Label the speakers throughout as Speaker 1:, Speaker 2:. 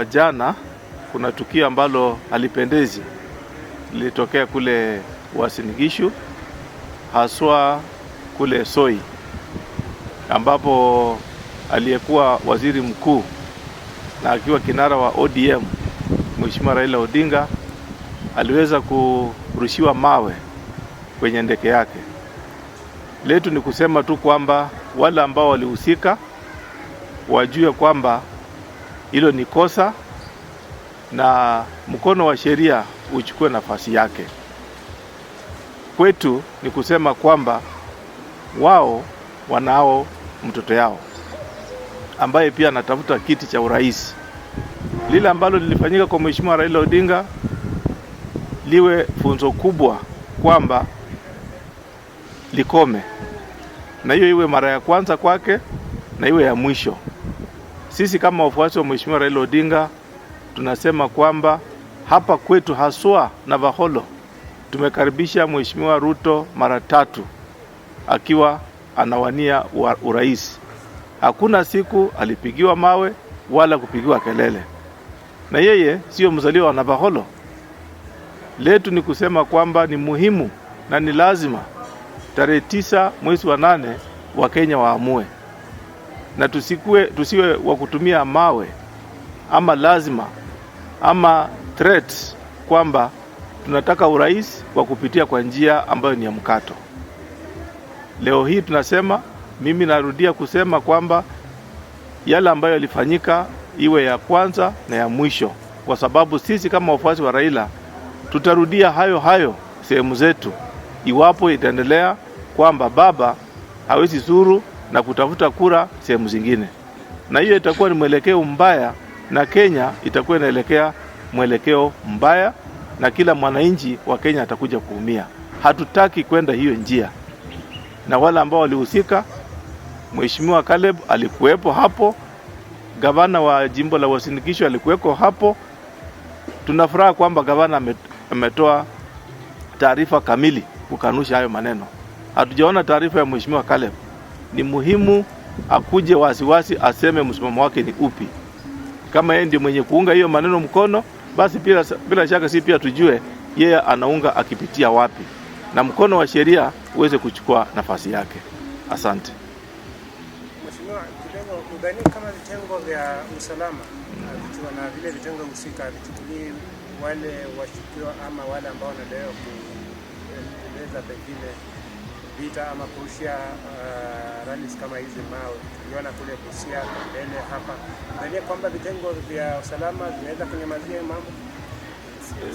Speaker 1: Jana kuna tukio ambalo halipendezi lilitokea kule Uasin Gishu, haswa kule Soi, ambapo aliyekuwa waziri mkuu na akiwa kinara wa ODM Mheshimiwa Raila Odinga aliweza kurushiwa mawe kwenye ndege yake. Letu ni kusema tu kwamba wale ambao walihusika wajue kwamba hilo ni kosa na mkono wa sheria uchukue nafasi yake. Kwetu ni kusema kwamba wao wanao mtoto yao ambaye pia anatafuta kiti cha urais. Lile ambalo lilifanyika kwa Mheshimiwa Raila Odinga liwe funzo kubwa kwamba likome, na hiyo iwe mara ya kwanza kwake na iwe ya mwisho. Sisi kama wafuasi wa Mheshimiwa Raila Odinga tunasema kwamba hapa kwetu haswa Navaholo tumekaribisha Mheshimiwa Ruto mara 3 akiwa anawania urais. Hakuna siku alipigiwa mawe wala kupigiwa kelele, na yeye sio mzaliwa wa Navaholo. Letu ni kusema kwamba ni muhimu na ni lazima tarehe 9 mwezi wa 8 wa Kenya waamue, na tusiwe wa kutumia mawe ama lazima ama threat kwamba tunataka urais kwa kupitia kwa njia ambayo ni ya mkato. Leo hii tunasema, mimi narudia kusema kwamba yale ambayo yalifanyika iwe ya kwanza na ya mwisho, kwa sababu sisi kama wafuasi wa Raila tutarudia hayo sehemu zetu iwapo itaendelea kwamba baba hawezi zuru na kutafuta kura sehemu zingine, na hiyo itakuwa ni mwelekeo mbaya, na Kenya itakuwa inaelekea mwelekeo mbaya, na kila mwananchi wa Kenya atakuja kuumia. Hatutaki kwenda hiyo njia, na wale ambao walihusika, Mheshimiwa Caleb alikuwepo hapo, gavana wa jimbo la Uasin Gishu alikuweko hapo. Tunafuraha kwamba gavana ametoa taarifa kamili kukanusha hayo maneno. Hatujaona taarifa ya Mheshimiwa Caleb. Ni muhimu akuje wasiwasi aseme msimamo wake ni upi. Kama yeye ndiye mwenye kuunga hiyo maneno mkono, basi bila shaka si pia tujue yeye anaunga akipitia wapi, na mkono wa sheria uweze kuchukua nafasi yake. Asante.
Speaker 2: Mheshimiwa, udhani kama vitengo vya usalama vikiwa na vile vitengo husika vichukulie wale washukiwa ama wale ambao wanadaiwa kueleza pengine vita ama kurushia rallies kama hizi mawe tuliona kule Busia mbele hapa, udhani kwamba vitengo vya usalama vinaweza kunyamazia mambo?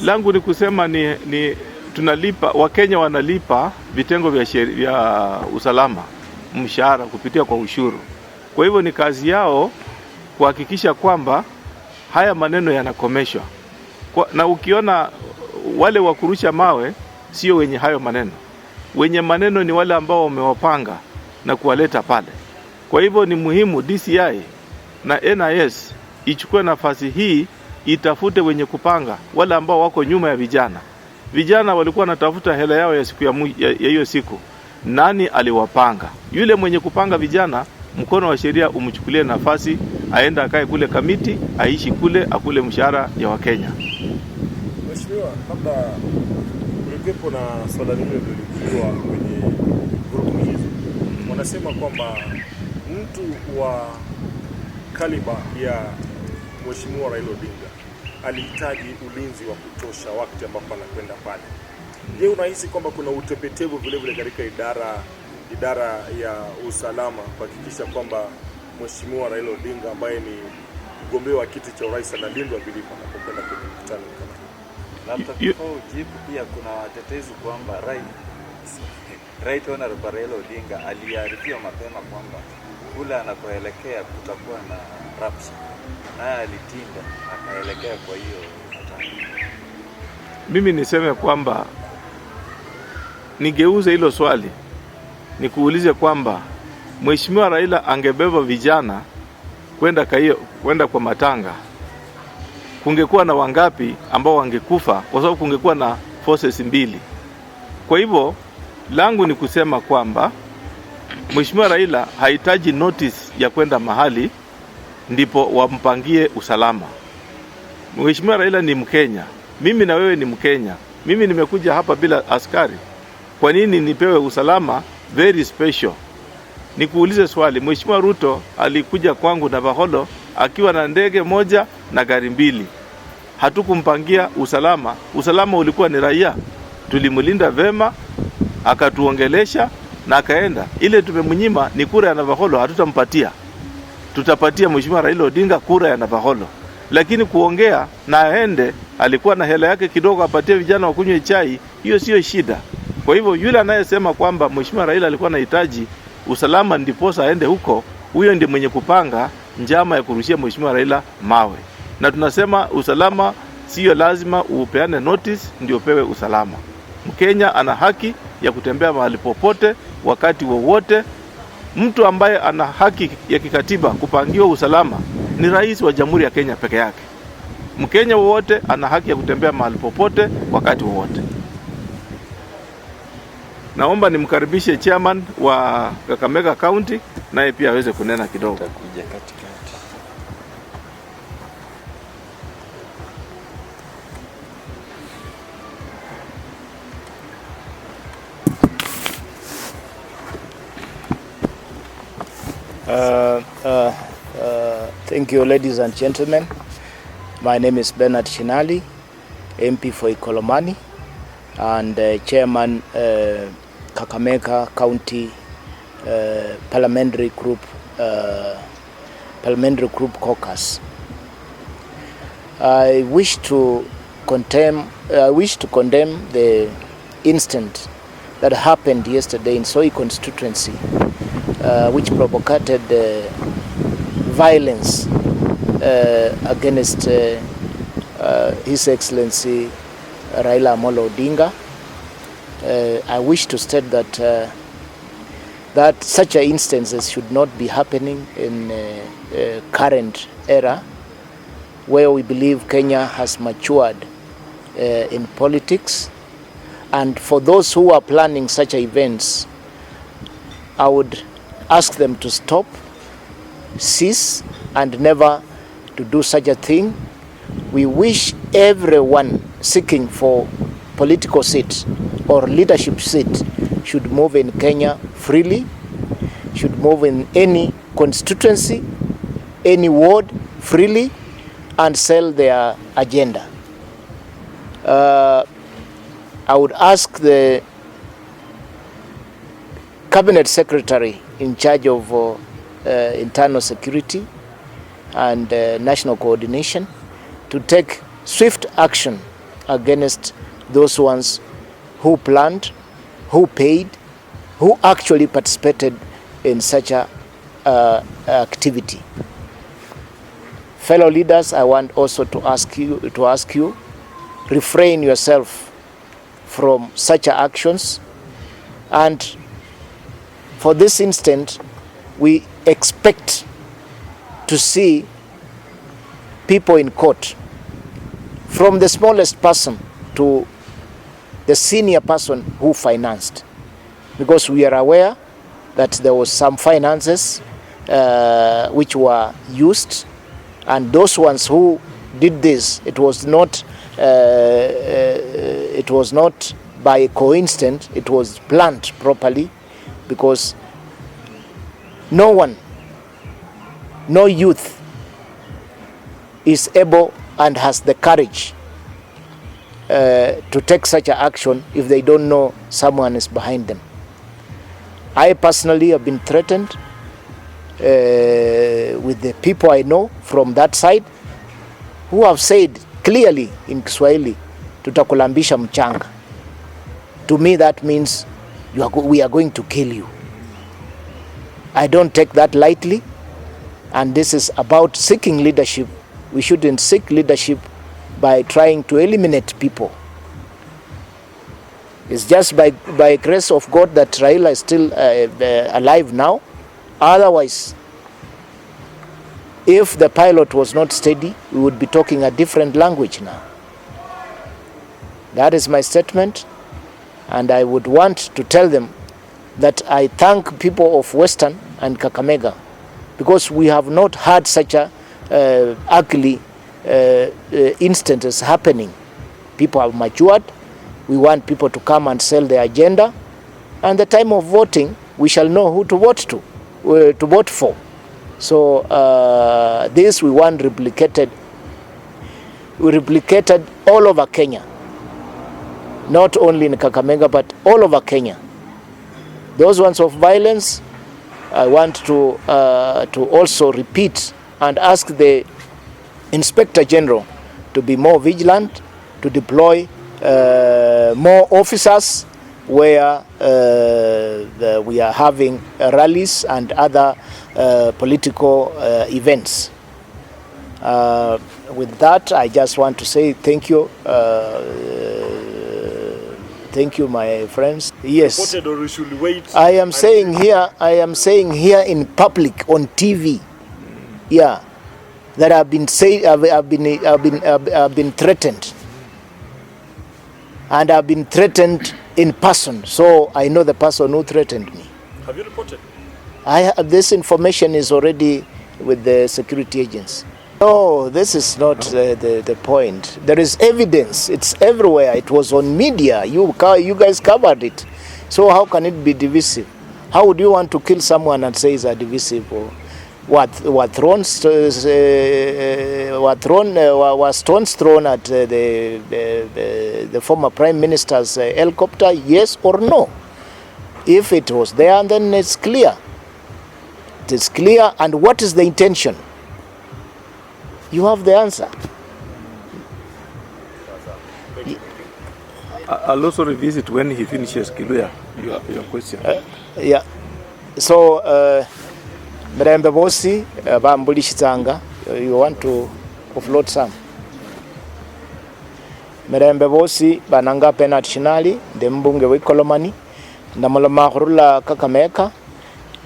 Speaker 1: Langu ni kusema ni tunalipa, Wakenya wanalipa vitengo vya usalama mshahara kupitia kwa ushuru. Kwa hivyo ni kazi yao kuhakikisha kwamba haya maneno yanakomeshwa. Na ukiona wale wa kurusha mawe sio wenye hayo maneno. Wenye maneno ni wale ambao wamewapanga na kuwaleta pale. Kwa hivyo ni muhimu DCI na NIS ichukue nafasi hii, itafute wenye kupanga, wale ambao wako nyuma ya vijana. Vijana walikuwa wanatafuta hela yao ya siku ya hiyo siku. Nani aliwapanga? Yule mwenye kupanga vijana, mkono wa sheria umchukulie nafasi, aenda akae kule kamiti, aishi kule, akule mshahara ya Wakenya.
Speaker 3: Mheshimiwa, labda kulikuwepo na swala lile lilikuwa kwenye grupu hizo. Wanasema kwamba mtu wa kaliba ya Mheshimiwa Raila Odinga alihitaji ulinzi wa kutosha wakati ambapo anakwenda pale. Je, unahisi kwamba kuna utepetevu vile vile katika idara ya usalama kuhakikisha kwamba Mheshimiwa Raila Odinga ambaye ni mgombea wa kiti cha urais analindwa vilivyo anapokwenda kwenye mkutano kama huu?
Speaker 4: Labda jibu pia kuna watetezi kwamba Right Honorable Raila Odinga aliarifiwa mapema kwamba kule anakoelekea kutakuwa na rapsha, naye alitinda akaelekea. Kwa hiyo
Speaker 1: mimi niseme kwamba nigeuze hilo swali nikuulize kwamba Mheshimiwa Raila angebeba vijana kwenda kwa matanga, kungekuwa na wangapi ambao wangekufa? Kwa sababu kungekuwa na forces mbili. Kwa hivyo langu ni kusema kwamba Mheshimiwa Raila hahitaji notice ya kwenda mahali ndipo wampangie usalama. Mheshimiwa Raila ni Mkenya, mimi na wewe ni Mkenya. Mimi nimekuja hapa bila askari. Kwa nini nipewe usalama very special? Nikuulize swali, Mheshimiwa Ruto alikuja kwangu na Baholo akiwa na ndege moja na gari mbili. Hatukumpangia usalama. Usalama ulikuwa ni raia. Tulimlinda vema, akatuongelesha na akaenda. Ile tumemnyima ni kura ya Navaholo, hatutampatia. Tutapatia Mheshimiwa Raila Odinga kura ya Navaholo. Lakini kuongea na aende, alikuwa na hela yake kidogo apatie vijana wakunywe chai, hiyo sio shida. Kwa hivyo yule anayesema kwamba Mheshimiwa Raila alikuwa anahitaji usalama ndiposa aende huko, huyo ndiye mwenye kupanga njama ya kurushia Mheshimiwa Raila mawe. Na tunasema usalama sio lazima upeane notice ndio upewe usalama. Mkenya ana haki ya kutembea mahali popote wakati wowote. Mtu ambaye ana haki ya kikatiba kupangiwa usalama ni rais wa Jamhuri ya Kenya peke yake. Mkenya wowote ana haki ya kutembea mahali popote wakati wowote. Naomba nimkaribishe chairman wa Kakamega County naye pia aweze kunena kidogo.
Speaker 5: Thank you, ladies and gentlemen. My name is Bernard Shinali, MP for Ikolomani and Chairman Kakamega County Parliamentary Group Caucus. I wish to condemn the incident that happened yesterday in Soi constituency, which provoked violence against His Excellency Raila Amolo Odinga. I wish to state that that such instances should not be happening in current era, where we believe Kenya has matured in politics. And for those who are planning such events, I would ask them to stop, cease, and never to do such a thing. We wish everyone seeking for political seat or leadership seat should move in Kenya freely, should move in any constituency, any ward freely, and sell their agenda. I would ask the Cabinet Secretary in charge of internal security and national coordination to take swift action against those ones who planned, who paid, who actually participated in such a activity. Fellow leaders, I want also to ask you, refrain yourself from such actions, and for this instant, we expect to see people in court, from the smallest person to the senior person who financed, because we are aware that there was some finances which were used, and those ones who did this, it was not by coincidence, it was planned properly, because no one, no youth is able and has the courage to take such an action if they don't know someone is behind them. I personally have been threatened with the people I know from that side, who have said clearly in Kiswahili, tutakulambisha mchanga. To me that means we are going to kill you. I don't take that lightly, and this is about seeking leadership. We shouldn't seek leadership by trying to eliminate people. It's just by grace of God that Raila is still alive now. Otherwise, if the pilot was not steady, we would be talking a different language now. That is my statement, and I would want to tell them that I thank people of Western and Kakamega, because we have not had such a ugly instances happening. People have matured. We want people to come and sell their agenda. And the time of voting, we shall know who to vote for. So this we want replicated. We replicated all over Kenya, not only in Kakamega, but all over Kenya. Those ones of violence, I want to also repeat and ask the Inspector General to be more vigilant, to deploy more officers where we are having rallies and other political events. With that, I just want to say thank you. Thank you, my friends. Yes,
Speaker 3: Or should we wait?
Speaker 5: I am saying here in public on TV, yeah, that I've been threatened, and I've been threatened in person. So I know the person who threatened me.
Speaker 3: Have you reported?
Speaker 5: This information is already with the security agents. No, this is not the point. There is evidence. It's everywhere. It was on media. You guys covered it. So how can it be divisive? How would you want to kill someone and say it's a divisive? Or was stones thrown at the former Prime Minister's helicopter? Yes or no? If it was there, then it's clear. It is clear. And what is the intention? You have the answer.
Speaker 1: I'll also revisit when he finishes, Kiluya, your question.
Speaker 5: Yeah. So, Mrembe Bosi, Bambulishitanga, you want to offload some? Mrembe Bosi, Bananga Penat Shinali, Dembunge Wikolomani, Namolama Rula Kakameka,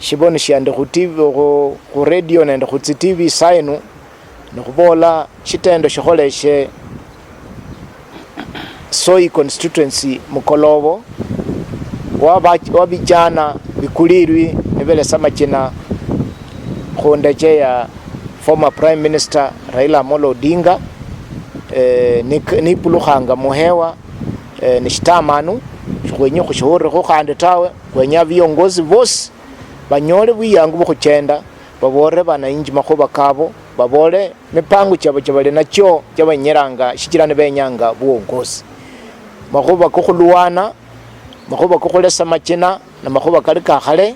Speaker 5: Shibonishi and the radio and the TV Sainu. Nukubola chitendo shokoleshe Soi constituency mukolobo wabijana bikulirwi nibele samachina khondeche ya former Prime Minister Raila Amolo Odinga nipulukhanga muhewa nishitamanu kwenye kushuhuri kukhande tawe kwenye viongozi vosi banyole bwiyangu bukhuchenda babore bananchi makhuba kabo babole mipango cyabo cyabale nacyo cyabanyeranga shikirane benyanga buongozi makhuba kukhuluwana makhuba kukhulesa machina na makhuba kali kakhale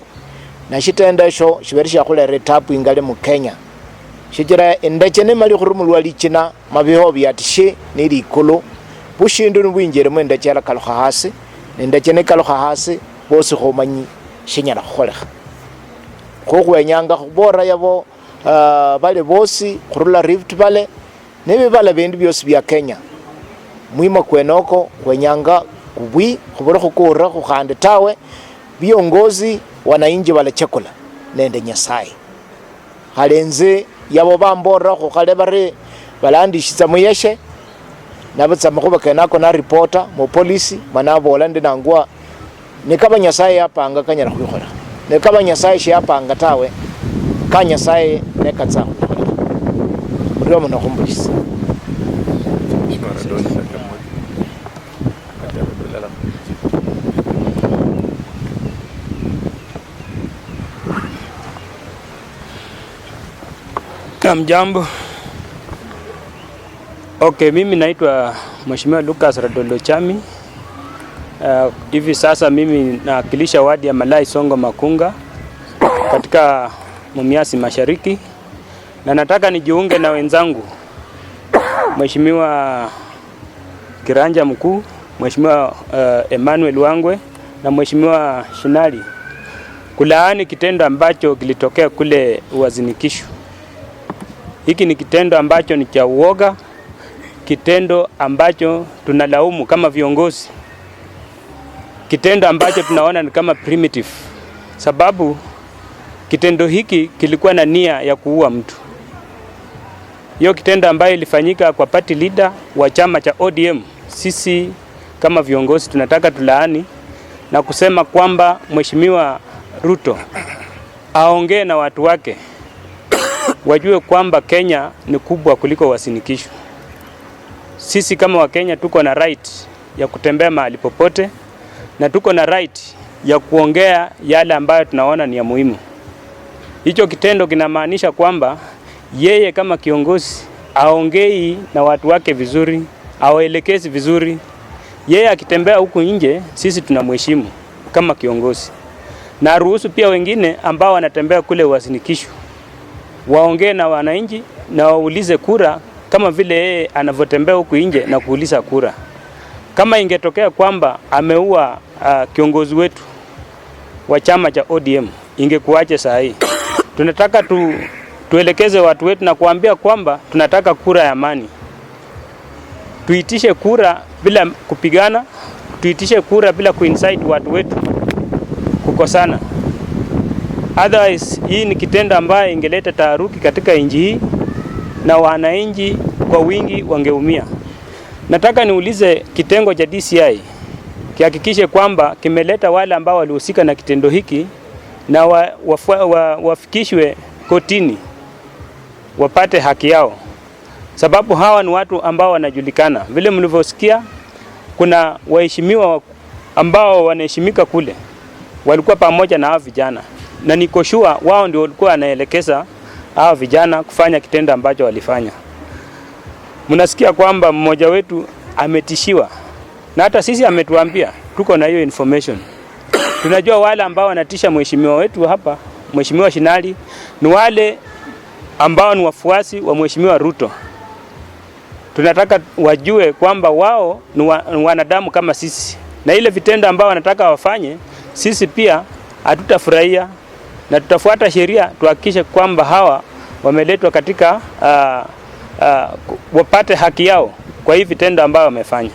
Speaker 5: na shitendesho shiberisha khulere tapu ingale mu Kenya shikira endechene mali khurumulwa lichina mabiho byatishi nili ikulu bushindu nubwinjere mu endechela kalokha hasi endechene kalokha hasi bosi khomanyi shinyala khokholekha khokhwenyanga khubora yabo bale bosi khurula Rift Valley nebibala bindu byosi bya Kenya mwima kwenoko kwenyanga kubwi khubura khukura khukhande tawe biongozi wananchi bala chakula nende Nyasaye halenze yabo bambora khukhale bare balandishitsa muyeshe nabutsa makhuba kenako na reporter mu police manabola ndinangwa nikaba Nyasaye yapanga kanyala khubikhola nekaba Nyasaye shiyapanga tawe ka Nyasaye nekatsa muriyo muno khumbulisa
Speaker 6: Jambo. Okay, mimi naitwa Mheshimiwa Lucas Radolo Chami. Hivi sasa mimi nawakilisha wadi ya Malai Songo Makunga katika Mumias Mashariki na nataka nijiunge na wenzangu Mheshimiwa Kiranja Mkuu, Mheshimiwa Emmanuel Wangwe na Mheshimiwa Shinali kulaani kitendo ambacho kilitokea kule Uasin Gishu. Hiki ni kitendo ambacho ni cha uoga, kitendo ambacho tunalaumu kama viongozi, kitendo ambacho tunaona ni kama primitive, sababu kitendo hiki kilikuwa na nia ya kuua mtu. Hiyo kitendo ambayo ilifanyika kwa party leader wa chama cha ODM, sisi kama viongozi tunataka tulaani na kusema kwamba Mheshimiwa Ruto aongee na watu wake wajue kwamba Kenya ni kubwa kuliko Uasin Gishu. Sisi kama Wakenya tuko na right ya kutembea mahali popote na tuko na right ya kuongea yale ambayo tunaona ni ya muhimu. Hicho kitendo kinamaanisha kwamba yeye kama kiongozi aongei na watu wake vizuri, awaelekezi vizuri. Yeye akitembea huku nje, sisi tunamheshimu kama kiongozi. Na ruhusu pia wengine ambao wanatembea kule Uasin Gishu waongee na wananchi na waulize kura kama vile yeye anavyotembea huku nje na kuuliza kura. Kama ingetokea kwamba ameua kiongozi wetu wa chama cha ODM, ingekuaje saa hii? Tunataka tuelekeze watu wetu na kuambia kwamba tunataka kura ya amani. Tuitishe kura bila kupigana, tuitishe kura bila kuincite watu wetu kukosana. Otherwise, hii ni kitendo ambayo ingeleta taharuki katika nchi hii na wananchi kwa wingi wangeumia. Nataka niulize kitengo cha DCI kihakikishe kwamba kimeleta wale ambao walihusika na kitendo hiki na wafikishwe kotini wapate haki yao, sababu hawa ni watu ambao wanajulikana. Vile mlivyosikia, kuna waheshimiwa ambao wanaheshimika kule walikuwa pamoja na hao vijana, na niko sure wao ndio walikuwa wanaelekeza hao vijana kufanya kitendo ambacho walifanya. Mnasikia kwamba mmoja wetu ametishiwa, na hata sisi ametuambia, tuko na hiyo information. Tunajua wale ambao wanatisha mheshimiwa wetu hapa, Mheshimiwa Shinali, ni wale ambao ni wafuasi wa Mheshimiwa Ruto. Tunataka wajue kwamba wao ni wanadamu kama sisi, na ile vitendo ambao wanataka wafanye, sisi pia hatutafurahia na tutafuata sheria tuhakikishe kwamba hawa wameletwa katika wapate haki yao kwa hivi vitendo ambao wamefanya.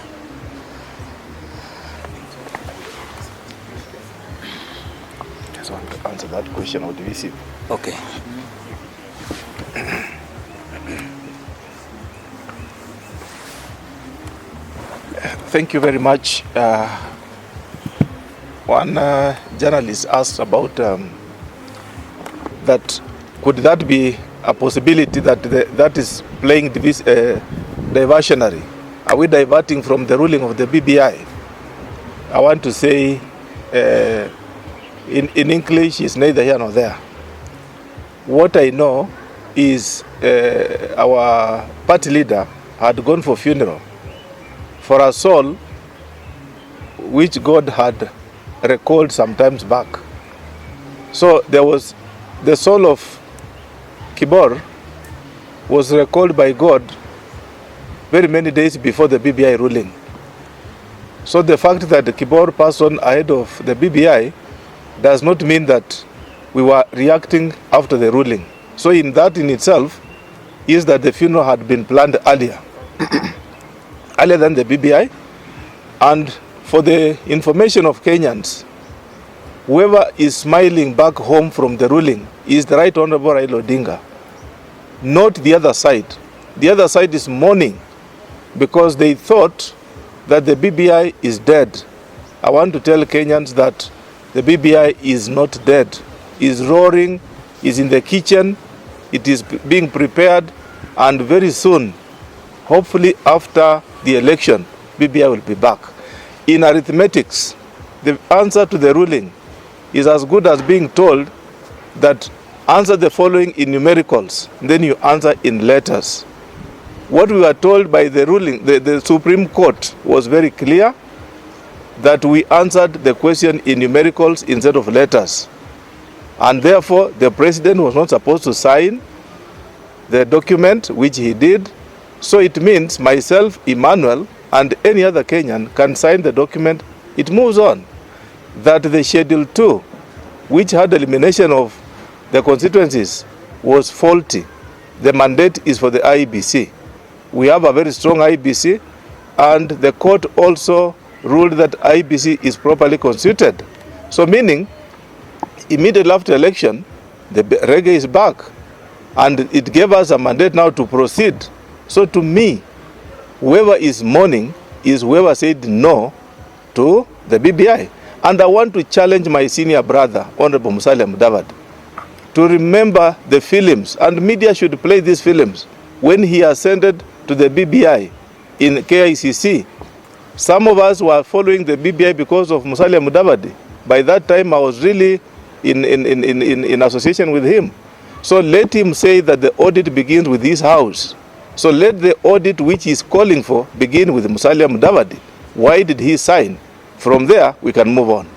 Speaker 1: Answer that question of the VC.
Speaker 6: Okay.
Speaker 1: Thank you very much. One journalist asked about that could that be a possibility that that is playing diversionary? Are we diverting from the ruling of the BBI? I want to say in English is neither here nor there. What I know is our party leader had gone for funeral for a soul which God had recalled some times back. So there was the soul of Kibor was recalled by God very many days before the BBI ruling. So the fact that the Kibor passed on ahead of the BBI does not mean that we were reacting after the ruling. So in that in itself is that the funeral had been planned earlier, earlier than the BBI. And for the information of Kenyans, whoever is smiling back home from the ruling is the Right Honorable Raila Odinga, not the other side. The other side is mourning because they thought that the BBI is dead. I want to tell Kenyans that the BBI is not dead. Is roaring, is in the kitchen, it is being prepared, and very soon, hopefully after the election, BBI will be back. In arithmetics, the answer to the ruling is as good as being told that answer the following in numericals, then you answer in letters. What we were told by the ruling, the Supreme Court was very clear that we answered the question in numericals instead of letters. And therefore, the president was not supposed to sign the document, which he did. So it means myself, Emmanuel, and any other Kenyan can sign the document. It moves on. That the Schedule 2, which had elimination of the constituencies, was faulty. The mandate is for the IEBC. We have a very strong IEBC, and the court also ruled that IEBC is properly constituted. So meaning, immediately after election, the reggae is back, and it gave us a mandate now to proceed. So to me, whoever is mourning is whoever said no to the BBI. And I want to challenge my senior brother, Honorable Musalia Mudavadi. to remember the films, and media should play these films. When he ascended to the BBI in KICC, some of us were following the BBI because of Musalia Mudavadi. By that time, I was really in association with him. So let him say that the audit begins with his house. So let the audit which he's calling for begin with Musalia Mudavadi. Why did he sign? From there, we can move on.